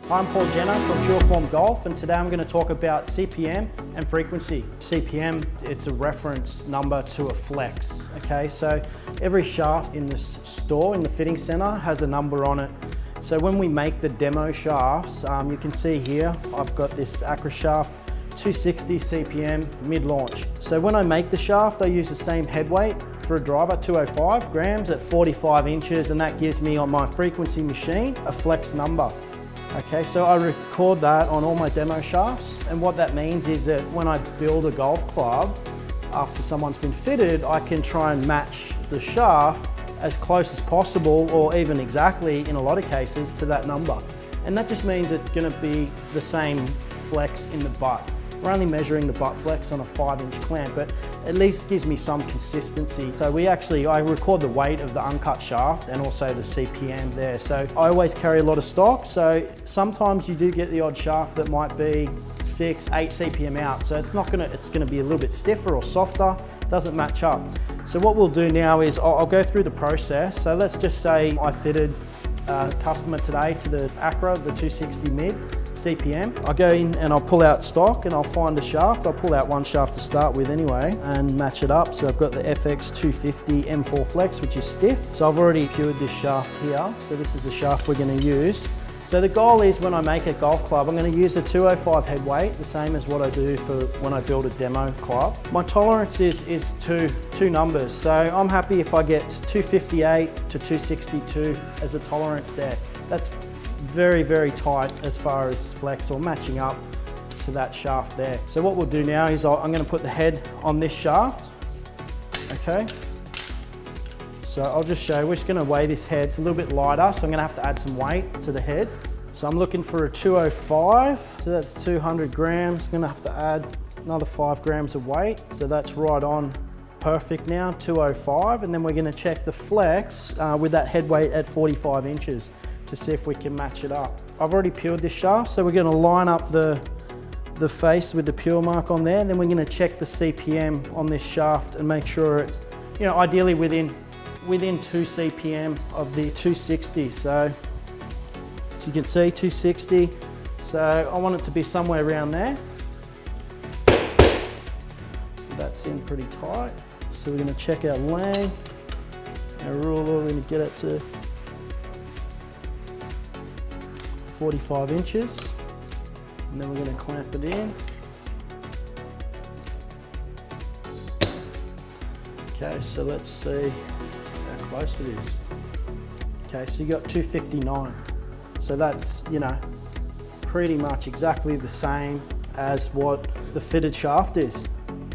I'm Paul Jenner from PureForm Golf, and today I'm going to talk about CPM and frequency. CPM, it's a reference number to a flex, okay? So every shaft in this store, in the fitting center, has a number on it. So when we make the demo shafts, you can see here, I've got this Acra shaft, 260 CPM mid-launch. So when I make the shaft, I use the same head weight for a driver, 205 grams at 45 inches, and that gives me on my frequency machine a flex number. Okay, so I record that on all my demo shafts, and what that means is that when I build a golf club, after someone's been fitted, I can try and match the shaft as close as possible, or even exactly in a lot of cases, to that number. And that just means it's going to be the same flex in the butt. We're only measuring the butt flex on a 5-inch clamp, but at least gives me some consistency. So I record the weight of the uncut shaft and also the CPM there. So I always carry a lot of stock. So sometimes you do get the odd shaft that might be 6, 8 CPM out. So it's gonna be a little bit stiffer or softer, doesn't match up. So what we'll do now is I'll go through the process. So let's just say I fitted a customer today to the Acra, the 260 mid CPM. I'll go in and I'll pull out stock and I'll find a shaft. I'll pull out one shaft to start with anyway and match it up. So I've got the FX 250 M4 Flex, which is stiff. So I've already cured this shaft here. So this is the shaft we're going to use. So the goal is when I make a golf club, I'm going to use a 205 head weight, the same as what I do for when I build a demo club. My tolerance is two numbers. So I'm happy if I get 258 to 262 as a tolerance there. That's very, very tight as far as flex or matching up to that shaft there. So what we'll do now is I'm going to put the head on this shaft, okay? So I'll just show you, we're just going to weigh this head. It's a little bit lighter, so I'm going to have to add some weight to the head. So I'm looking for a 205, so that's 200 grams. Going to have to add another 5 grams of weight. So that's right on perfect now, 205. And then we're going to check the flex with that head weight at 45 inches. To see if we can match it up. I've already peeled this shaft, so we're going to line up the face with the peel mark on there, and then we're going to check the CPM on this shaft and make sure it's, ideally within 2 CPM of the 260. So as you can see, 260. So I want it to be somewhere around there. So that's in pretty tight. So we're going to check our length, our ruler, we're going to get it to 45 inches, and then we're going to clamp it in. Okay, so let's see how close it is. Okay, so you got 259. So that's, pretty much exactly the same as what the fitted shaft is.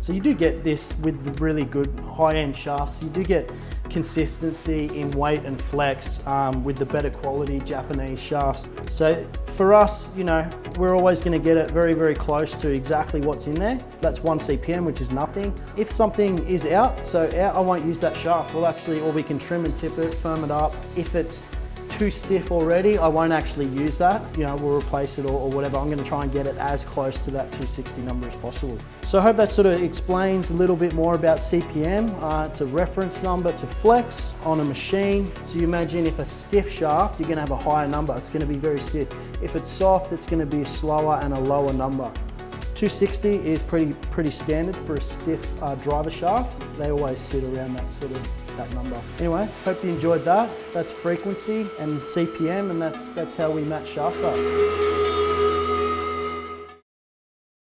So you do get this with the really good high-end shafts. You do get consistency in weight and flex with the better quality Japanese shafts. So for us, we're always going to get it very, very close to exactly what's in there. That's 1 CPM, which is nothing. If something is out, I won't use that shaft. Or we can trim and tip it, firm it up. If it's too stiff already, I won't actually use that. We'll replace it or whatever. I'm going to try and get it as close to that 260 number as possible. So I hope that sort of explains a little bit more about CPM. It's a reference number to flex on a machine. So you imagine if a stiff shaft, you're going to have a higher number. It's going to be very stiff. If it's soft, it's going to be slower and a lower number. 260 is pretty standard for a stiff driver shaft. They always sit around that number. Anyway, hope you enjoyed that. That's frequency and CPM, and that's how we match shafts up.